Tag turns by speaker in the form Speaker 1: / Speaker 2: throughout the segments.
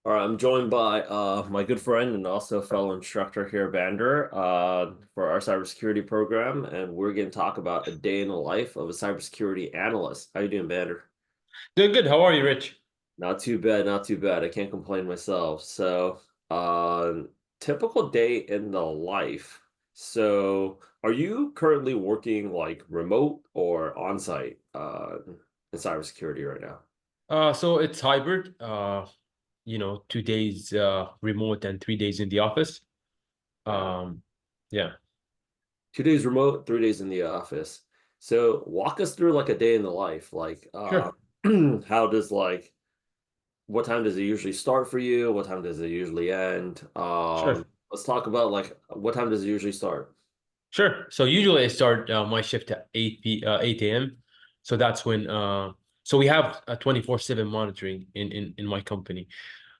Speaker 1: All right, I'm joined by my good friend and also fellow instructor here, Vander, for our cybersecurity program, and we're going to talk about a day in the life of a cybersecurity analyst. How you doing, Vander?
Speaker 2: Doing good. How are you, Rich?
Speaker 1: Not too bad, not too bad. I can't complain myself. Uh, typical day in the life. So, are you currently working like remote or on-site in cybersecurity right now?
Speaker 2: So it's hybrid. 2 days remote and 3 days in the office.
Speaker 1: Yeah.
Speaker 2: Um, yeah,
Speaker 1: 2 days remote, 3 days in the office. So walk us through like a day in the life. Like
Speaker 2: sure,
Speaker 1: how does like what time does it usually start for you? What time does it usually end?
Speaker 2: sure,
Speaker 1: Let's talk about like what time does it usually start?
Speaker 2: sure. So usually I start my shift at 8 a.m. So that's when so we have a 24/7 monitoring in my company.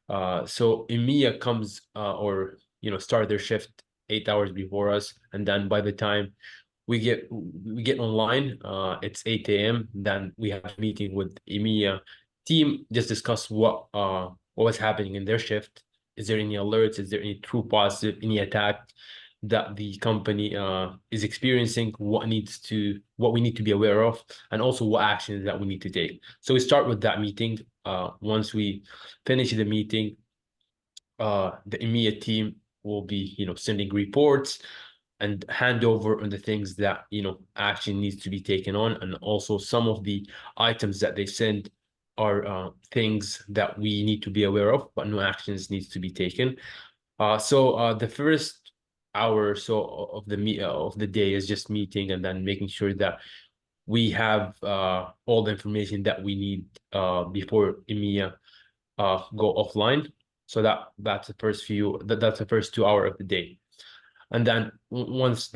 Speaker 2: So EMEA comes or start their shift 8 hours before us, and then by the time we get online, it's 8 a.m. Then we have a meeting with EMEA team, just discuss what was happening in their shift. Is there any alerts? Is there any true positive, any attack that the company is experiencing? What we need to be aware of, and also what actions that we need to take. So we start with that meeting. Once we finish the meeting, the EMEA team will be, sending reports and handover on the things that, action needs to be taken on. And also some of the items that they send are things that we need to be aware of, but no actions needs to be taken. So the first hour or so of the day is just meeting and then making sure that we have all the information that we need before EMEA go offline. So that's the first 2 hours of the day. And then once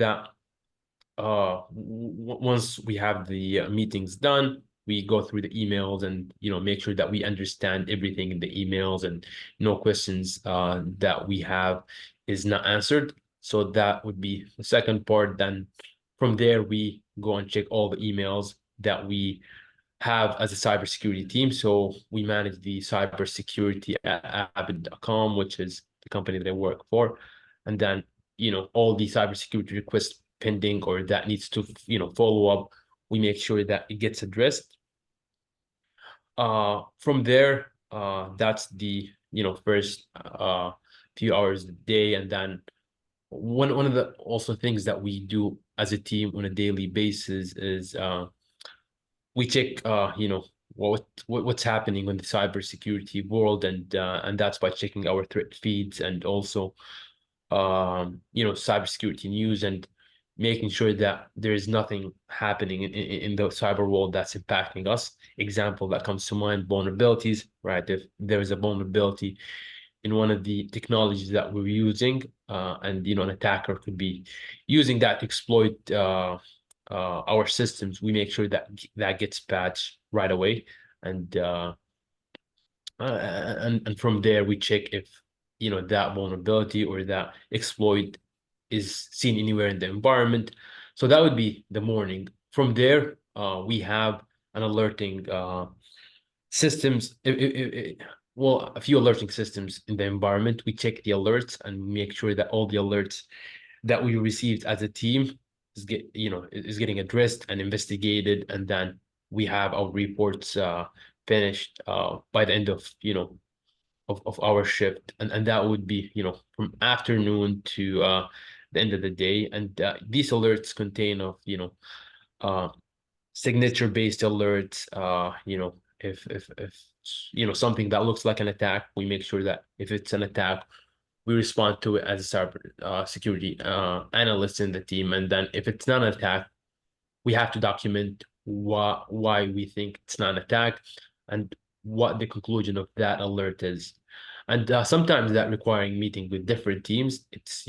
Speaker 2: we have the meetings done, we go through the emails and make sure that we understand everything in the emails and no questions that we have is not answered. So that would be the second part. Then from there we go and check all the emails that we have as a cybersecurity team. So we manage the cybersecurity at Avid.com, which is the company that I work for. And then, all the cybersecurity requests pending or that needs to, follow up, we make sure that it gets addressed. From there, that's the, first few hours of the day. And then one of the also things that we do as a team on a daily basis is we check what's happening in the cybersecurity world, and that's by checking our threat feeds and also cybersecurity news and making sure that there is nothing happening in the cyber world that's impacting us. Example that comes to mind: vulnerabilities, right? If there is a vulnerability in one of the technologies that we're using, and an attacker could be using that to exploit our systems, we make sure that that gets patched right away, and and from there we check if that vulnerability or that exploit is seen anywhere in the environment. So that would be the morning. From there, we have an alerting systems. Well, a few alerting systems in the environment. We check the alerts and make sure that all the alerts that we received as a team is getting addressed and investigated, and then we have our reports finished by the end of of our shift, and that would be from afternoon to the end of the day. And these alerts contain of uh, signature based alerts. If something that looks like an attack, we make sure that if it's an attack, we respond to it as a cyber security analyst in the team. And then if it's not an attack, we have to document why we think it's not an attack and what the conclusion of that alert is. And sometimes that requiring meeting with different teams. It's,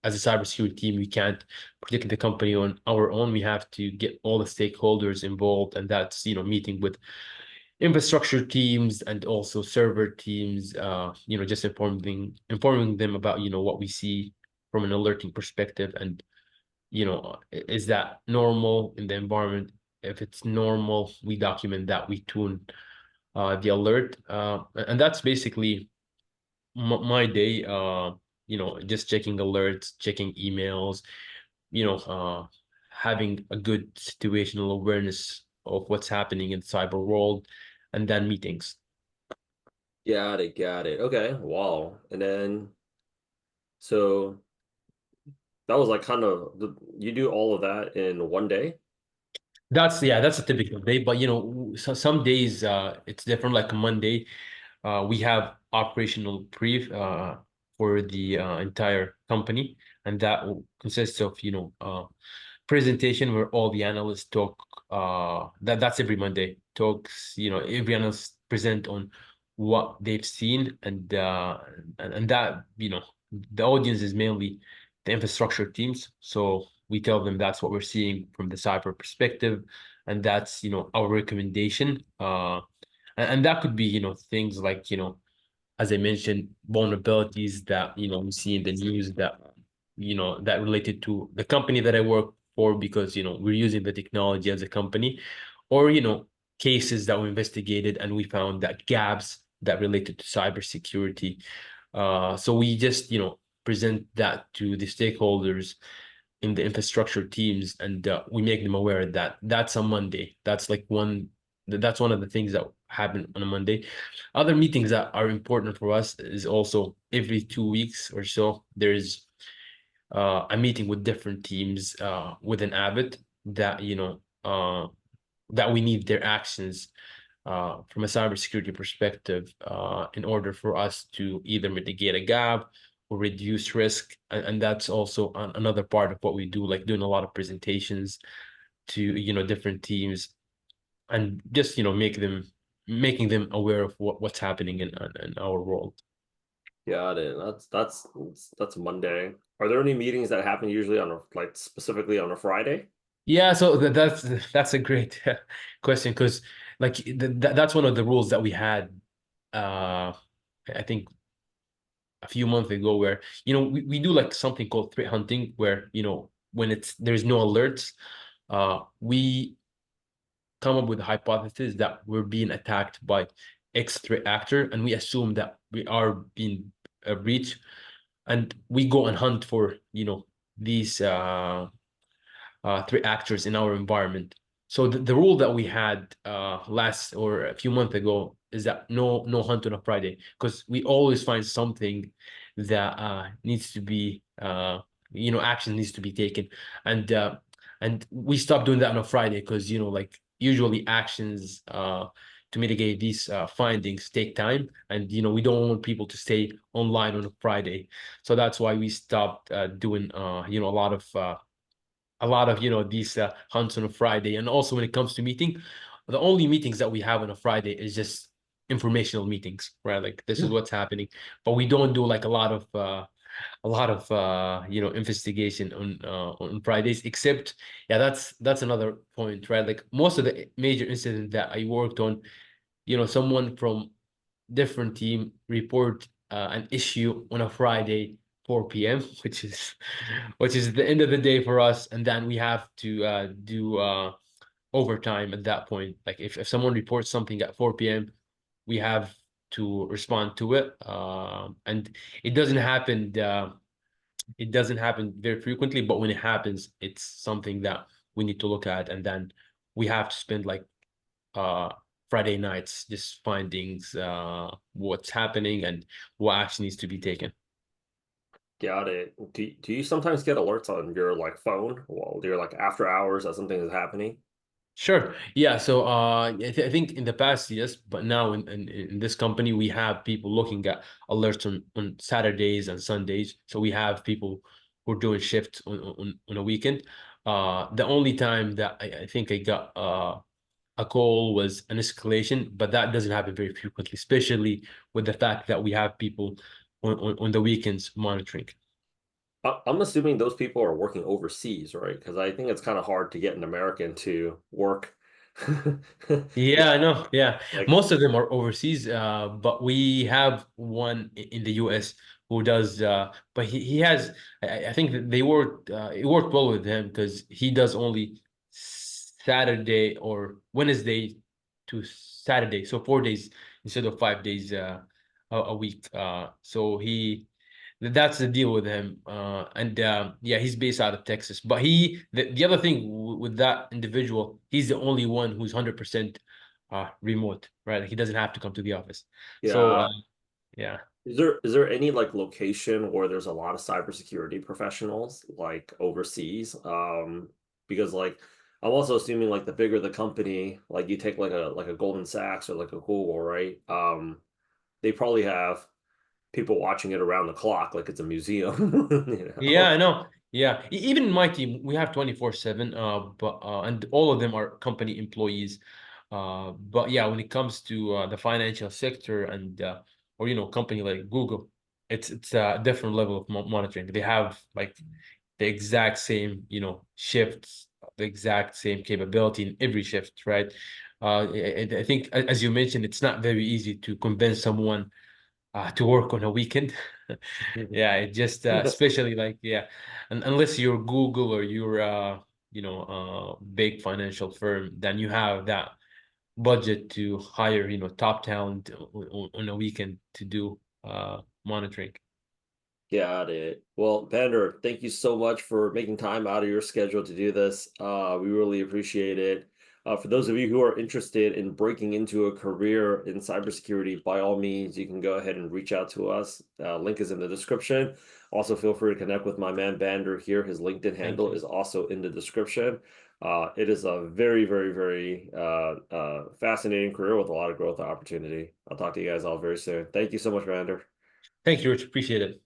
Speaker 2: as a cybersecurity team, we can't protect the company on our own. We have to get all the stakeholders involved, and that's, meeting with infrastructure teams and also server teams, just informing them about, what we see from an alerting perspective. And is that normal in the environment? If it's normal, we document that, we tune the alert, and that's basically my day, just checking alerts, checking emails, you know, having a good situational awareness of what's happening in the cyber world, and then meetings.
Speaker 1: Got it, got it. Okay, wow. And then so that was like kind of you do all of that in one day?
Speaker 2: That's a typical day, but so some days it's different. Like Monday, we have operational brief for the entire company, and that consists of presentation where all the analysts talk. That's every Monday. Talks, every analyst present on what they've seen, and that the audience is mainly the infrastructure teams. So we tell them that's what we're seeing from the cyber perspective, and that's our recommendation. And that could be things like as I mentioned, vulnerabilities that we see in the news that related to the company that I work for because we're using the technology as a company, or cases that we investigated and we found that gaps that related to cybersecurity. So we just present that to the stakeholders in the infrastructure teams, and we make them aware that that's a Monday. That's one of the things that happen on a Monday. Other meetings that are important for us is also every 2 weeks or so. There's a meeting with different teams within Abbott that that we need their actions from a cybersecurity perspective in order for us to either mitigate a gap or reduce risk. And that's also another part of what we do, like doing a lot of presentations to different teams and just making them aware of what's happening in our world.
Speaker 1: Got it. That's Monday. Are there any meetings that happen usually on a like specifically on a Friday?
Speaker 2: Yeah, so that's a great question because like that's one of the rules that we had I think a few months ago where we do like something called threat hunting where when there's no alerts we come up with a hypothesis that we're being attacked by X threat actor and we assume that we are being breached and we go and hunt for these three actors in our environment. So the rule that we had last or a few months ago is that no hunt on a Friday because we always find something that needs to be action needs to be taken and we stopped doing that on a Friday because like usually actions to mitigate these findings take time and we don't want people to stay online on a Friday, so that's why we stopped doing a lot of these hunts on a Friday. And also when it comes to meeting, the only meetings that we have on a Friday is just informational meetings, right? Like this is what's happening, but we don't do like a lot of investigation on Fridays. Except, yeah, that's another point, right? Like most of the major incidents that I worked on, someone from different team report an issue on a Friday 4 p.m., which is the end of the day for us, and then we have to do overtime at that point. Like if someone reports something at 4 p.m., we have to respond to it, and it doesn't happen. It doesn't happen very frequently, but when it happens, it's something that we need to look at, and then we have to spend like uh Friday nights just finding what's happening and what action needs to be taken.
Speaker 1: Got it. Do you sometimes get alerts on your like phone while you're like after hours that something is happening?
Speaker 2: Sure. Yeah. So I think in the past, yes, but now in this company, we have people looking at alerts on Saturdays and Sundays. So we have people who are doing shifts on a weekend. The only time that I think I got a call was an escalation, but that doesn't happen very frequently, especially with the fact that we have people on the weekends monitoring.
Speaker 1: I'm assuming those people are working overseas, right? Because I think it's kind of hard to get an American to work.
Speaker 2: Yeah, I know. Yeah,
Speaker 1: Like,
Speaker 2: most of them are overseas, but we have one in the US who does. But he has. I think that they worked. It worked well with him because he does only Saturday or Wednesday to Saturday, so 4 days instead of 5 days a week. So that's the deal with him. And yeah, he's based out of Texas. But the other thing with that individual, he's the only one who's 100% remote, right? Like he doesn't have to come to the office. So
Speaker 1: Yeah.
Speaker 2: yeah.
Speaker 1: Is there any like location where there's a lot of cybersecurity professionals like overseas? Because like I'm also assuming like the bigger the company, like you take like a Goldman Sachs or like a Google, right? They probably have people watching it around the clock, like it's a museum, you
Speaker 2: Yeah,
Speaker 1: know?
Speaker 2: I know. Yeah, even in my team, we have 24/7, but and all of them are company employees. But yeah, when it comes to the financial sector and or company like Google, it's a different level of monitoring. They have like the exact same, shifts, the exact same capability in every shift, right? I think, as you mentioned, it's not very easy to convince someone to work on a weekend. Yeah, it just especially like yeah, and unless you're Google or you're big financial firm, then you have that budget to hire top talent on a weekend to do monitoring.
Speaker 1: Got it. Well, Vander, thank you so much for making time out of your schedule to do this. We really appreciate it. For those of you who are interested in breaking into a career in cybersecurity, by all means, you can go ahead and reach out to us. Link is in the description. Also, feel free to connect with my man Vander here. His LinkedIn
Speaker 2: Thank
Speaker 1: handle
Speaker 2: you.
Speaker 1: is also in the description. It is a very, very, very fascinating career with a lot of growth opportunity. I'll talk to you guys all very soon. Thank you so much, Vander.
Speaker 2: Thank you, Rich. Appreciate it.